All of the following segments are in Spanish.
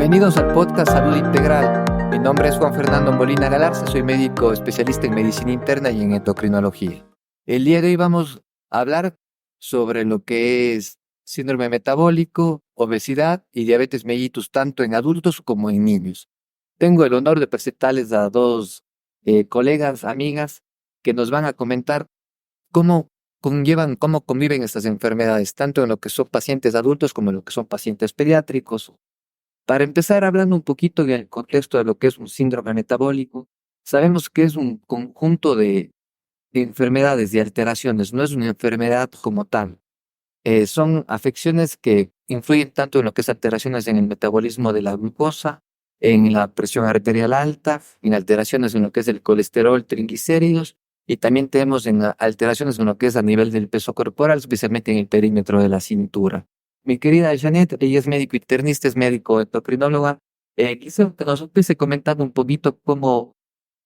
Bienvenidos al podcast Salud Integral. Mi nombre es Juan Fernando Molina Galarza, soy médico especialista en medicina interna y en endocrinología. El día de hoy vamos a hablar sobre lo que es síndrome metabólico, obesidad y diabetes mellitus, tanto en adultos como en niños. Tengo el honor de presentarles a dos colegas, amigas, que nos van a comentar cómo cómo conviven estas enfermedades, tanto en lo que son pacientes adultos como en lo que son pacientes pediátricos. Para empezar, hablando un poquito del contexto de lo que es un síndrome metabólico, sabemos que es un conjunto de enfermedades, de alteraciones, no es una enfermedad como tal. Son afecciones que influyen tanto en lo que es alteraciones en el metabolismo de la glucosa, en la presión arterial alta, en alteraciones en lo que es el colesterol, triglicéridos, y también tenemos alteraciones en lo que es a nivel del peso corporal, especialmente en el perímetro de la cintura. Mi querida Janet, ella es médico internista, es médico endocrinóloga. Quisiera que nos empiece comentando un poquito cómo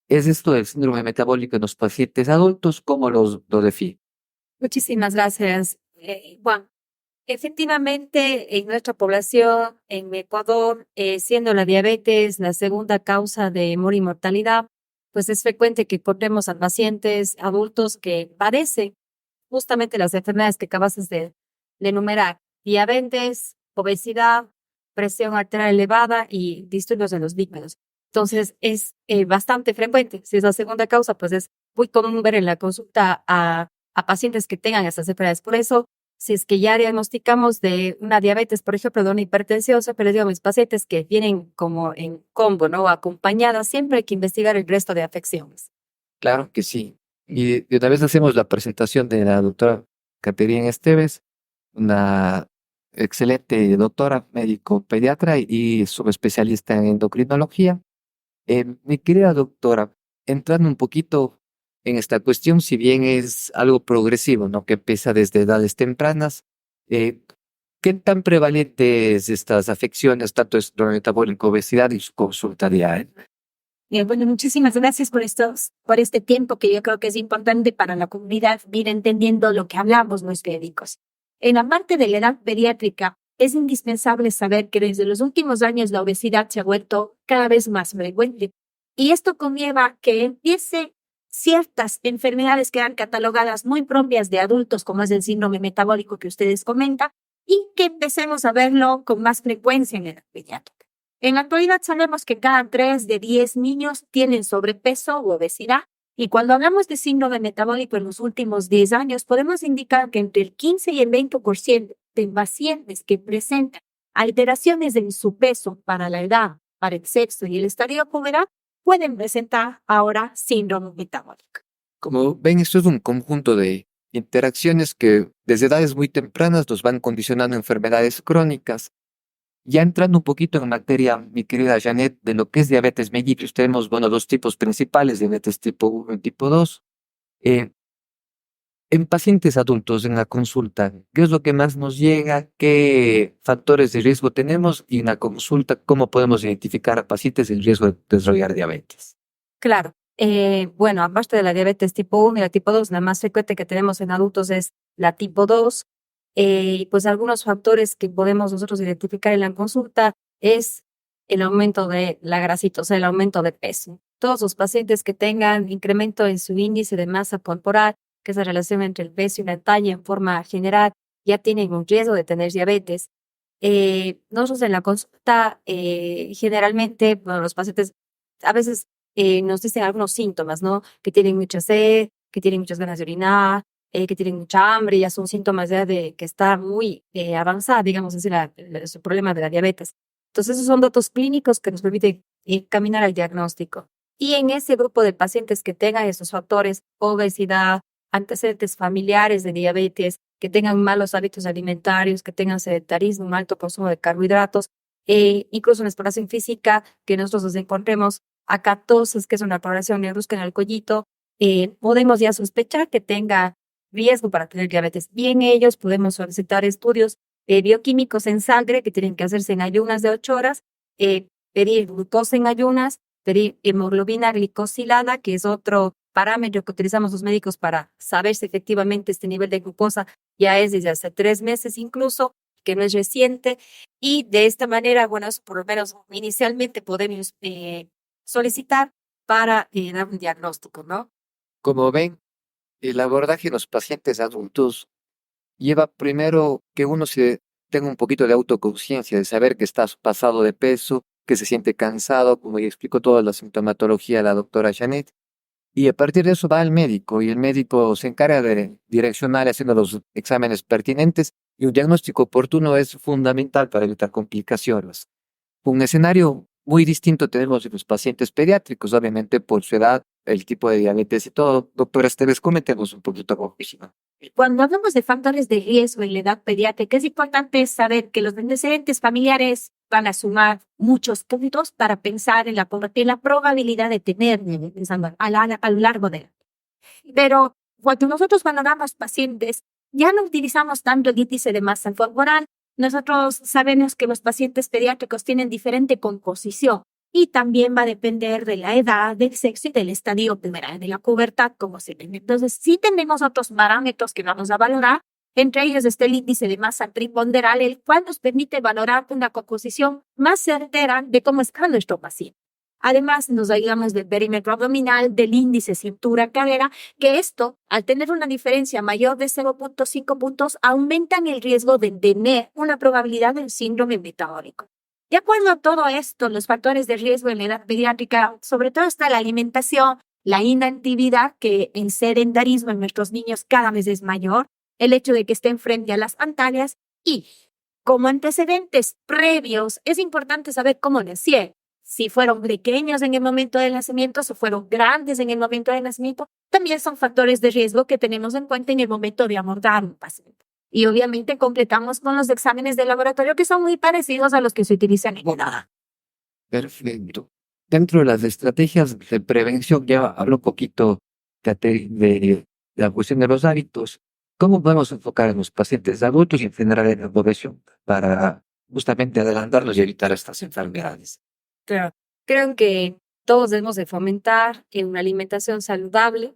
es esto del síndrome metabólico en los pacientes adultos, cómo lo define. Muchísimas gracias, Juan. Efectivamente, en nuestra población, en Ecuador, siendo la diabetes la segunda causa de morir y mortalidad, pues es frecuente que encontremos a pacientes adultos que padecen justamente las enfermedades que acabas de enumerar: diabetes, obesidad, presión arterial elevada y disturbios de los lípidos. Entonces, es bastante frecuente. Si es la segunda causa, pues es muy común ver en la consulta a pacientes que tengan estas enfermedades. Por eso, si es que ya diagnosticamos de una diabetes, por ejemplo, de una hipertensión, siempre les digo a mis pacientes que vienen como en combo, ¿no? Acompañadas, siempre hay que investigar el resto de afecciones. Claro que sí. Y de una vez hacemos la presentación de la doctora Caterina Esteves, una excelente doctora, médico pediatra y subespecialista en endocrinología. Mi querida doctora, entrando un poquito en esta cuestión, si bien es algo progresivo, ¿no? Que empieza desde edades tempranas, eh, ¿qué tan prevalentes estas afecciones, tanto síndrome metabólico, obesidad y su consulta diaria? Bueno, muchísimas gracias por este tiempo que yo creo que es importante para la comunidad ir entendiendo lo que hablamos los médicos. En la parte de la edad pediátrica, es indispensable saber que desde los últimos años la obesidad se ha vuelto cada vez más frecuente. Y esto conlleva que empiece ciertas enfermedades que eran catalogadas muy propias de adultos, como es el síndrome metabólico que ustedes comentan, y que empecemos a verlo con más frecuencia en la edad pediátrica. En la actualidad sabemos que cada 3 de 10 niños tienen sobrepeso u obesidad, y cuando hablamos de síndrome metabólico en los últimos 10 años, podemos indicar que entre el 15 y el 20% de pacientes que presentan alteraciones en su peso para la edad, para el sexo y el estadio puberal pueden presentar ahora síndrome metabólico. Como ven, esto es un conjunto de interacciones que desde edades muy tempranas nos van condicionando enfermedades crónicas. Ya entrando un poquito en materia, mi querida Janet, de lo que es diabetes mellitus, tenemos, bueno, dos tipos principales, diabetes tipo 1 y tipo 2. Eh, en pacientes adultos, en la consulta, ¿qué es lo que más nos llega? ¿Qué factores de riesgo tenemos? Y en la consulta, ¿cómo podemos identificar a pacientes en riesgo de desarrollar diabetes? Claro. Bueno, aparte de la diabetes tipo 1 y la tipo 2, la más frecuente que tenemos en adultos es la tipo 2. Y pues algunos factores que podemos nosotros identificar en la consulta es el aumento de la grasita, o sea, el aumento de peso. Todos los pacientes que tengan incremento en su índice de masa corporal, que es la relación entre el peso y la talla en forma general, ya tienen un riesgo de tener diabetes. Nosotros en la consulta, generalmente, bueno, los pacientes a veces nos dicen algunos síntomas, ¿no? Que tienen mucha sed, que tienen muchas ganas de orinar, que tienen mucha hambre, ya son síntomas ya de que está muy avanzada, digamos así, su problema de la diabetes. Entonces, esos son datos clínicos que nos permiten caminar al diagnóstico. Y en ese grupo de pacientes que tengan esos factores, obesidad, antecedentes familiares de diabetes, que tengan malos hábitos alimentarios, que tengan sedentarismo, un alto consumo de carbohidratos, incluso en exploración física, que nosotros nos encontremos acatosis, que es una coloración negruzca en el cuellito, podemos ya sospechar que tenga riesgo para tener diabetes. Bien, ellos podemos solicitar estudios bioquímicos en sangre que tienen que hacerse en ayunas de 8 horas, pedir glucosa en ayunas, pedir hemoglobina glicosilada, que es otro parámetro que utilizamos los médicos para saber si efectivamente este nivel de glucosa ya es desde hace 3 meses incluso, que no es reciente, y de esta manera, bueno, eso por lo menos inicialmente podemos solicitar para dar un diagnóstico, ¿no? Como ven, el abordaje en los pacientes adultos lleva primero que uno se tenga un poquito de autoconciencia, de saber que estás pasado de peso, que se siente cansado, como ya explicó toda la sintomatología la doctora Janet. Y a partir de eso va al médico y el médico se encarga de direccionar haciendo los exámenes pertinentes y un diagnóstico oportuno es fundamental para evitar complicaciones. Un escenario muy distinto tenemos en los pacientes pediátricos, obviamente por su edad, el tipo de diabetes y todo. Doctora Esteves, coméntenos un poquito con Cristina. Cuando hablamos de factores de riesgo en la edad pediátrica, es importante saber que los antecedentes familiares van a sumar muchos puntos para pensar en la probabilidad de tener diabetes a lo largo de la vida. Pero cuando nosotros valoramos pacientes, ya no utilizamos tanto el índice de masa corporal. Nosotros sabemos que los pacientes pediátricos tienen diferente composición y también va a depender de la edad, del sexo y del estadio puberal, de la pubertad, como se ven. Entonces, sí tenemos otros parámetros que vamos a valorar. Entre ellos está el índice de masa triponderal, el cual nos permite valorar una composición más certera de cómo está nuestro paciente. Además, nos ayudamos del perímetro abdominal, del índice cintura-cadera, que esto, al tener una diferencia mayor de 0.5 puntos, aumentan el riesgo de tener una probabilidad del síndrome metabólico. De acuerdo a todo esto, los factores de riesgo en la edad pediátrica, sobre todo está la alimentación, la inactividad, que el sedentarismo en nuestros niños cada vez es mayor, el hecho de que estén frente a las pantallas y, como antecedentes previos, es importante saber cómo nacieron. Si fueron pequeños en el momento del nacimiento, si fueron grandes en el momento del nacimiento, también son factores de riesgo que tenemos en cuenta en el momento de abordar un paciente. Y obviamente completamos con los exámenes de laboratorio que son muy parecidos a los que se utilizan en ENADA. Perfecto. Dentro de las estrategias de prevención, ya hablo un poquito de la cuestión de los hábitos. ¿Cómo podemos enfocar en los pacientes adultos y en general en la población para justamente adelantarlos y evitar estas enfermedades? Claro. Creo que todos debemos de fomentar una alimentación saludable,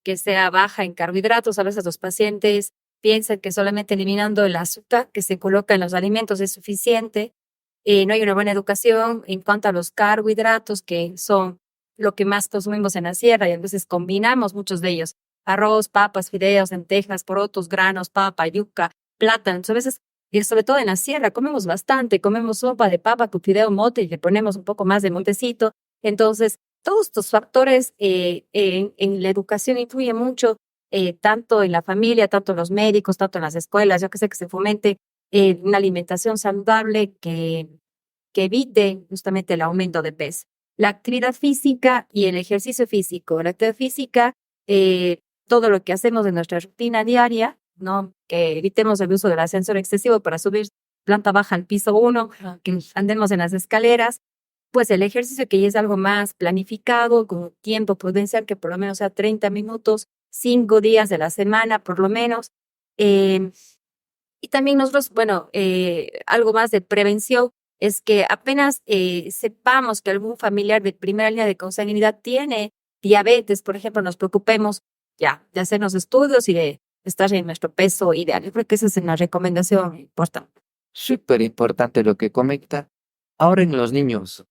que sea baja en carbohidratos. A veces los pacientes piensan que solamente eliminando el azúcar que se coloca en los alimentos es suficiente. No hay una buena educación en cuanto a los carbohidratos, que son lo que más consumimos en la sierra, y entonces combinamos muchos de ellos. Arroz, papas, fideos, lentejas, porotos, granos, papa, yuca, plátano. Entonces, a veces, y sobre todo en la sierra, comemos bastante. Comemos sopa de papa con fideo mote y le ponemos un poco más de montecito. Entonces, todos estos factores en la educación influyen mucho, tanto en la familia, tanto en los médicos, tanto en las escuelas. Yo que sé que se fomente una alimentación saludable que evite justamente el aumento de peso. La actividad física y el ejercicio físico. La actividad física, todo lo que hacemos en nuestra rutina diaria, ¿no? Que evitemos el uso del ascensor excesivo para subir planta baja al piso 1, que andemos en las escaleras. Pues el ejercicio, que ya es algo más planificado, con tiempo prudencial, que por lo menos sea 30 minutos, 5 días de la semana, por lo menos. Y también nosotros, bueno, algo más de prevención es que apenas sepamos que algún familiar de primera línea de consanguinidad tiene diabetes, por ejemplo, nos preocupemos ya de hacernos estudios y de estar en nuestro peso ideal. Yo creo que esa es una recomendación importante. Súper importante lo que comenta. Ahora en los niños,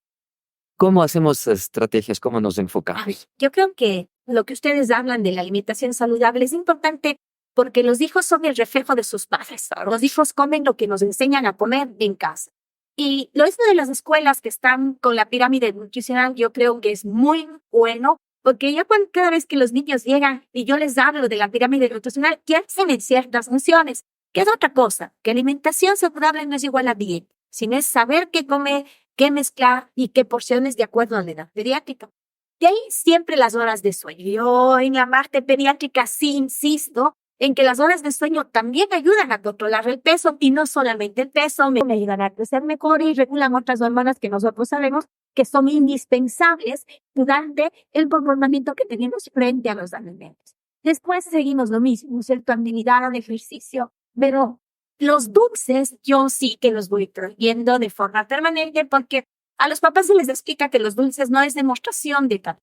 ¿cómo hacemos estrategias? ¿Cómo nos enfocamos? Yo creo que lo que ustedes hablan de la alimentación saludable es importante porque los hijos son el reflejo de sus padres. Los hijos comen lo que nos enseñan a comer en casa. Y lo esto de las escuelas que están con la pirámide nutricional, yo creo que es muy bueno, porque ya cada vez que los niños llegan y yo les hablo de la pirámide nutricional, ya tienen ciertas funciones, que es otra cosa, que alimentación saludable no es igual a dieta, sino es saber qué comer, qué mezclar y qué porciones de acuerdo a la edad pediátrica. De ahí siempre las horas de sueño. Yo en la parte pediátrica sí insisto en que las horas de sueño también ayudan a controlar el peso, y no solamente el peso, me ayudan a crecer mejor y regulan otras hormonas que nosotros sabemos que son indispensables durante el comportamiento que tenemos frente a los alimentos. Después seguimos lo mismo, ¿cierto? Actividad, ejercicio, pero los dulces yo sí que los voy prohibiendo de forma permanente, porque a los papás se les explica que los dulces no es demostración de cariño.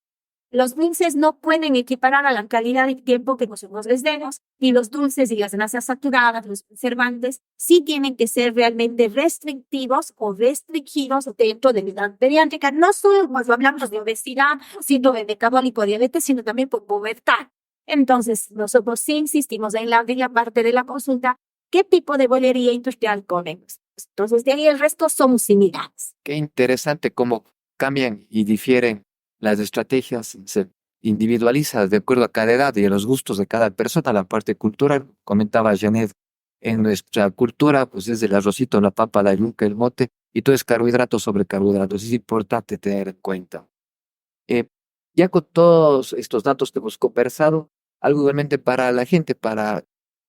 Los dulces no pueden equiparar a la calidad y tiempo que nosotros les demos, y los dulces y las grasas saturadas, los conservantes, sí tienen que ser realmente restrictivos o restringidos dentro de la edad pediátrica, no solo cuando hablamos de obesidad, síndrome metabólico, diabetes, sino también por pubertad. Entonces, nosotros sí insistimos en la parte de la consulta, ¿qué tipo de bollería industrial comemos? Entonces, de ahí el resto son similares. Qué interesante cómo cambian y difieren las estrategias, se individualiza de acuerdo a cada edad y a los gustos de cada persona. La parte cultural, comentaba Janet, en nuestra cultura, pues es el arrocito, la papa, la yuca, el mote, y todo es carbohidratos sobre carbohidratos. Es importante tener en cuenta. Ya con todos estos datos que hemos conversado, algo igualmente para la gente, para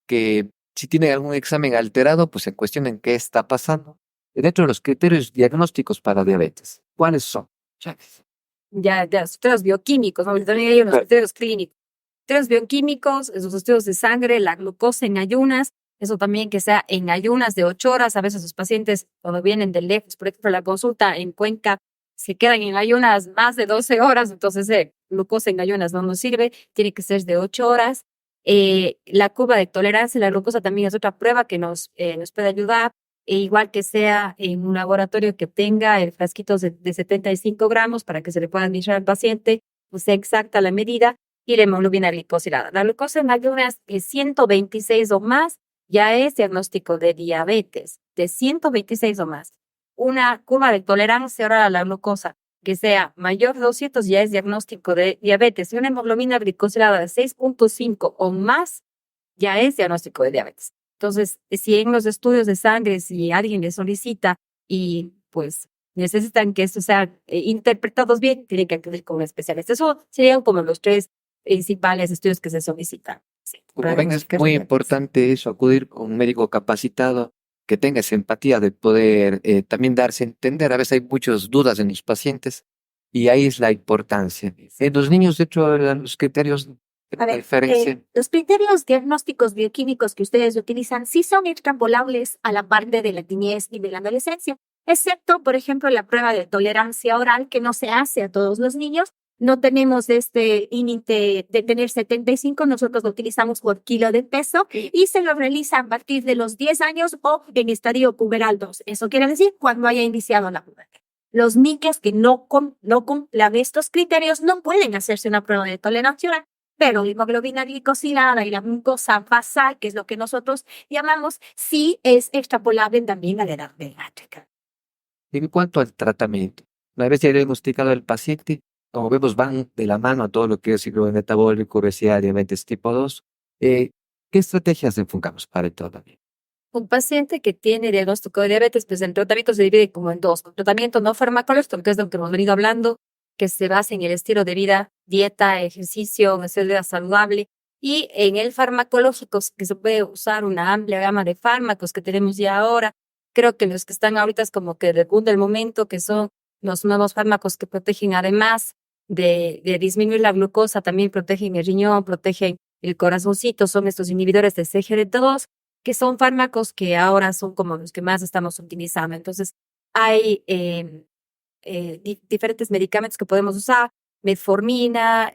que si tiene algún examen alterado, pues se cuestionen qué está pasando. Dentro de los criterios diagnósticos para diabetes, ¿cuáles son? Chávez. Ya, estudios bioquímicos, ¿no? También hay unos estudios clínicos. Estudios bioquímicos, esos estudios de sangre, la glucosa en ayunas, eso también que sea en ayunas de 8 horas. A veces los pacientes, cuando vienen de lejos, por ejemplo, la consulta en Cuenca, se quedan en ayunas más de 12 horas, entonces glucosa en ayunas no nos sirve, tiene que ser de 8 horas. La curva de tolerancia a la glucosa también es otra prueba que nos puede ayudar. Igual que sea en un laboratorio que tenga el frasquito de 75 gramos para que se le pueda administrar al paciente, pues sea exacta la medida, y la hemoglobina glicosilada. La glucosa en ayunas de 126 o más ya es diagnóstico de diabetes, de 126 o más. Una curva de tolerancia ahora a la glucosa que sea mayor de 200 ya es diagnóstico de diabetes, y una hemoglobina glicosilada de 6.5 o más ya es diagnóstico de diabetes. Entonces, si en los estudios de sangre, si alguien le solicita y pues necesitan que esto sea interpretados bien, tienen que acudir con un especialista. Eso serían como los 3 principales estudios que se solicitan. Sí, Como ven, es muy importante eso, acudir con un médico capacitado que tenga esa empatía de poder también darse a entender. A veces hay muchas dudas en los pacientes y ahí es la importancia. En los niños, de hecho, los criterios A de ver, referencia. los criterios diagnósticos bioquímicos que ustedes utilizan sí son extrapolables a la parte de la niñez y de la adolescencia, excepto, por ejemplo, la prueba de tolerancia oral que no se hace a todos los niños. No tenemos este límite de tener 75, nosotros lo utilizamos por kilo de peso y se lo realiza a partir de los 10 años o en estadio puberal 2. Eso quiere decir cuando haya iniciado la pubertad. Los niños que no cumplan estos criterios no pueden hacerse una prueba de tolerancia oral, pero la hemoglobina glicosilada y la glucosa basal, que es lo que nosotros llamamos, sí es extrapolable también a la edad pediátrica. En cuanto al tratamiento, una vez ya diagnosticado el paciente, como vemos, van de la mano a todo lo que es síndrome metabólico, obesidad, diabetes tipo 2. ¿Qué estrategias enfocamos para el tratamiento? Un paciente que tiene diagnóstico de diabetes, pues el tratamiento se divide como en 2. Tratamiento no farmacológico, que es lo que hemos venido hablando, que se basa en el estilo de vida, dieta, ejercicio, un estilo de vida saludable. Y en el farmacológico, que se puede usar una amplia gama de fármacos que tenemos ya ahora. Creo que los que están ahorita es como que el boom del momento, que son los nuevos fármacos que protegen, además de disminuir la glucosa, también protegen el riñón, protegen el corazoncito, son estos inhibidores de CGRT2, que son fármacos que ahora son como los que más estamos utilizando. Entonces, hay diferentes medicamentos que podemos usar, metformina,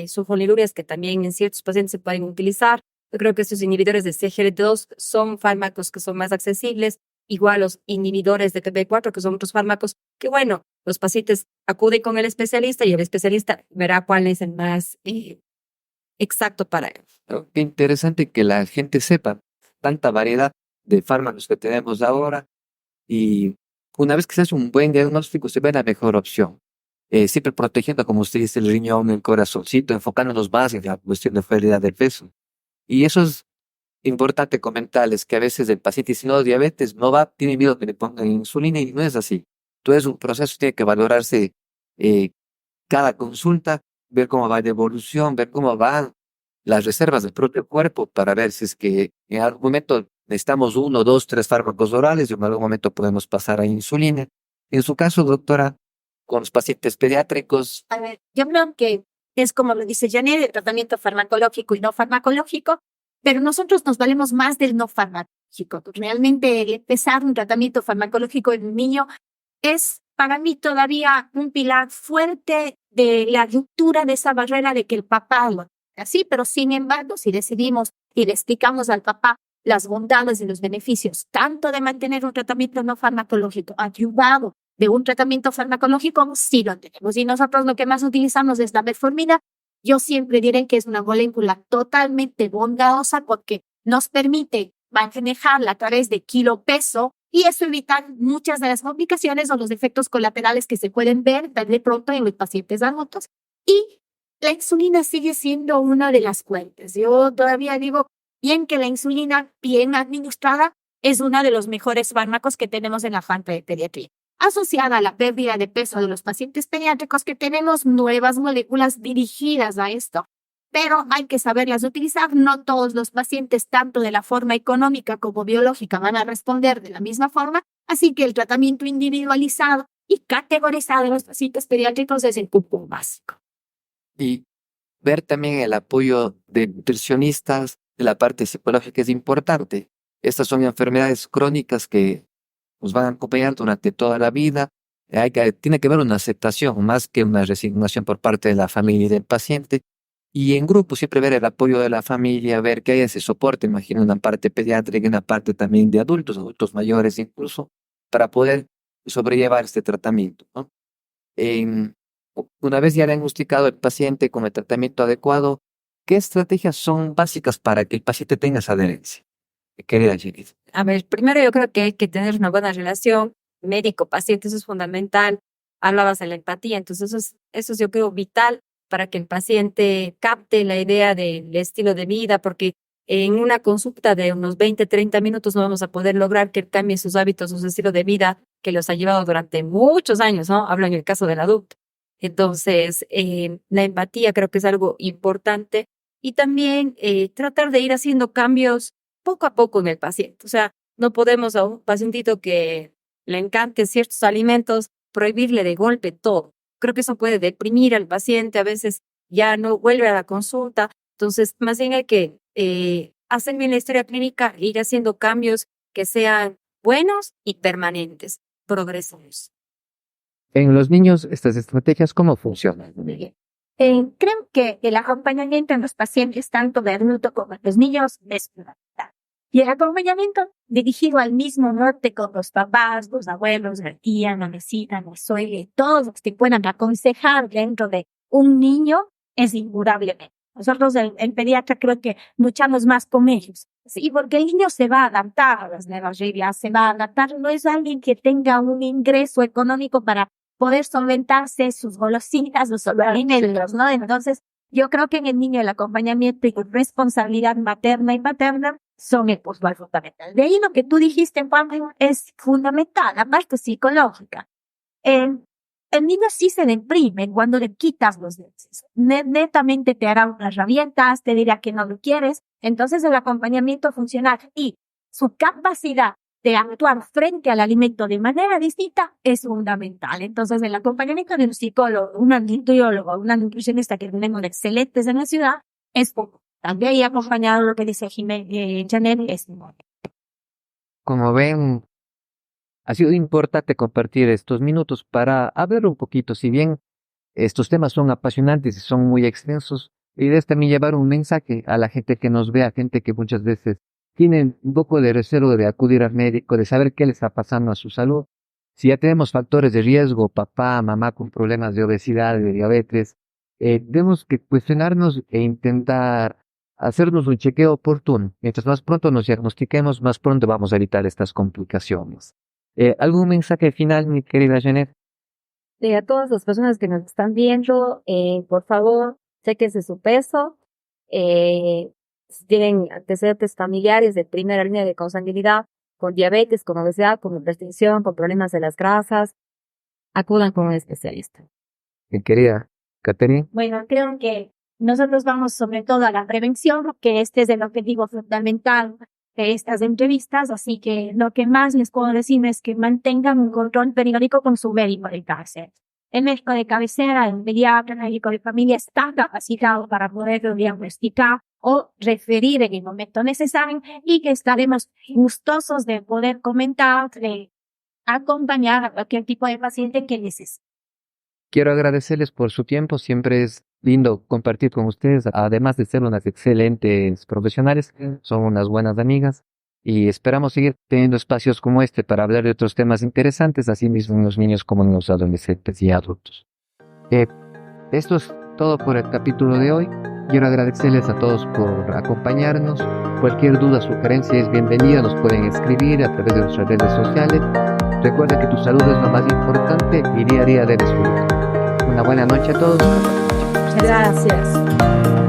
sulfonilureas, que también en ciertos pacientes se pueden utilizar. Yo creo que estos inhibidores de CGRT2 son fármacos que son más accesibles, igual los inhibidores de TB4, que son otros fármacos que, bueno, los pacientes acuden con el especialista y el especialista verá cuál es el más exacto para él. Qué interesante que la gente sepa tanta variedad de fármacos que tenemos ahora, y una vez que se hace un buen diagnóstico se ve la mejor opción. Siempre protegiendo, como usted dice, el riñón, el corazoncito, enfocándonos más en la cuestión de pérdida de peso. Y eso es importante comentarles, que a veces el paciente, si no diabetes, no va, tiene miedo que le pongan insulina, y no es así. Entonces, un proceso tiene que valorarse cada consulta, ver cómo va la evolución, ver cómo van las reservas del propio cuerpo, para ver si es que en algún momento necesitamos 1, 2, 3 fármacos orales y en algún momento podemos pasar a insulina. En su caso, doctora, con los pacientes pediátricos. A ver, yo creo que es como lo dice Janet, el tratamiento farmacológico y no farmacológico, pero nosotros nos valemos más del no farmacológico. Realmente el empezar un tratamiento farmacológico en un niño es para mí todavía un pilar fuerte de la ruptura de esa barrera de que el papá lo hace así, pero sin embargo, si decidimos y le explicamos al papá las bondades y los beneficios, tanto de mantener un tratamiento no farmacológico ayudado de un tratamiento farmacológico, sí lo tenemos. Y nosotros lo que más utilizamos es la metformina. Yo siempre diré que es una molécula totalmente bondadosa porque nos permite manejarla a través de kilo-peso y eso evitar muchas de las complicaciones o los efectos colaterales que se pueden ver de pronto en los pacientes adultos. Y la insulina sigue siendo una de las fuentes. Yo todavía digo bien que la insulina bien administrada es uno de los mejores fármacos que tenemos en la falta de pediatría. Asociada a la pérdida de peso de los pacientes pediátricos, que tenemos nuevas moléculas dirigidas a esto. Pero hay que saberlas utilizar. No todos los pacientes, tanto de la forma económica como biológica, van a responder de la misma forma. Así que el tratamiento individualizado y categorizado de los pacientes pediátricos es el punto básico. Y ver también el apoyo de nutricionistas, de la parte psicológica es importante. Estas son enfermedades crónicas que nos van a acompañar durante toda la vida. Tiene que haber una aceptación más que una resignación por parte de la familia y del paciente. Y en grupo siempre ver el apoyo de la familia, ver que hay ese soporte, imagino una parte pediátrica y una parte también de adultos mayores incluso, para poder sobrellevar este tratamiento, ¿no? Una vez ya diagnosticado el paciente con el tratamiento adecuado, ¿qué estrategias son básicas para que el paciente tenga esa adherencia? Querida Judith. A ver, primero yo creo que hay que tener una buena relación médico-paciente, eso es fundamental. Hablabas de la empatía, entonces eso es yo creo vital para que el paciente capte la idea del estilo de vida, porque en una consulta de unos 20, 30 minutos no vamos a poder lograr que él cambie sus hábitos, su estilo de vida que los ha llevado durante muchos años, ¿no? Hablo en el caso del adulto. Entonces, la empatía creo que es algo importante y también tratar de ir haciendo cambios poco a poco en el paciente. O sea, no podemos a un pacientito que le encante ciertos alimentos prohibirle de golpe todo. Creo que eso puede deprimir al paciente, a veces ya no vuelve a la consulta. Entonces, más bien hay que hacer bien la historia clínica e ir haciendo cambios que sean buenos y permanentes, progresivos. En los niños, estas estrategias, ¿cómo funcionan? Creo que el acompañamiento en los pacientes, tanto de adulto como de los niños, es fundamental. Y el acompañamiento dirigido al mismo norte con los papás, los abuelos, la tía, la vecina, la suegra, todos los que puedan aconsejar dentro de un niño es indudablemente. Nosotros en pediatra creo que luchamos más con ellos. Sí, porque el niño se va a adaptar a las nuevas reglas, se va a adaptar. No es alguien que tenga un ingreso económico para poder solventarse sus golosinas, sus alimentos, ¿no? Entonces, yo creo que en el niño el acompañamiento y responsabilidad materna y paterna son el punto fundamental. De ahí lo que tú dijiste, Juan, es fundamental, la parte psicológica. El niño sí se deprime cuando le quitas los dulces. Netamente te hará unas rabietas, te dirá que no lo quieres. Entonces el acompañamiento funcional y su capacidad de actuar frente al alimento de manera distinta es fundamental. Entonces el acompañamiento de un psicólogo, un nutriólogo, una nutricionista que tenemos excelentes en la ciudad es poco. También ahí acompañado lo que dice Janet es importante. Como ven, ha sido importante compartir estos minutos para hablar un poquito, si bien estos temas son apasionantes y son muy extensos, la idea es también llevar un mensaje a la gente que nos ve, a gente que muchas veces tienen un poco de recelo de acudir al médico, de saber qué le está pasando a su salud. Si ya tenemos factores de riesgo, papá, mamá con problemas de obesidad, de diabetes, tenemos que cuestionarnos e intentar hacernos un chequeo oportuno. Mientras más pronto nos diagnostiquemos, más pronto vamos a evitar estas complicaciones. ¿Algún mensaje final, mi querida Janet? A todas las personas que nos están viendo, por favor, chéquense su peso. Si tienen antecedentes familiares de primera línea de consanguinidad, con diabetes, con obesidad, con hipertensión, con problemas de las grasas, acudan con un especialista. Mi querida Catherine. Bueno, creo que nosotros vamos sobre todo a la prevención, que este es el objetivo fundamental de estas entrevistas, así que lo que más les puedo decir es que mantengan un control periódico con su médico de cabecera. El médico de cabecera, el pediatra, el médico de familia está capacitado para poder diagnosticar o referir en el momento necesario y que estaremos gustosos de poder comentar, de acompañar a cualquier tipo de paciente que necesite. quiero agradecerles por su tiempo. Siempre es lindo compartir con ustedes. Además de ser unas excelentes profesionales, son unas buenas amigas. Y esperamos seguir teniendo espacios como este para hablar de otros temas interesantes, así mismo en los niños como en los adolescentes y adultos. Esto es todo por el capítulo de hoy. Quiero agradecerles a todos por acompañarnos. Cualquier duda o sugerencia es bienvenida. Nos pueden escribir a través de nuestras redes sociales. Recuerda que tu salud es lo más importante y día a día debes cuidar. Una buena noche a todos. Gracias.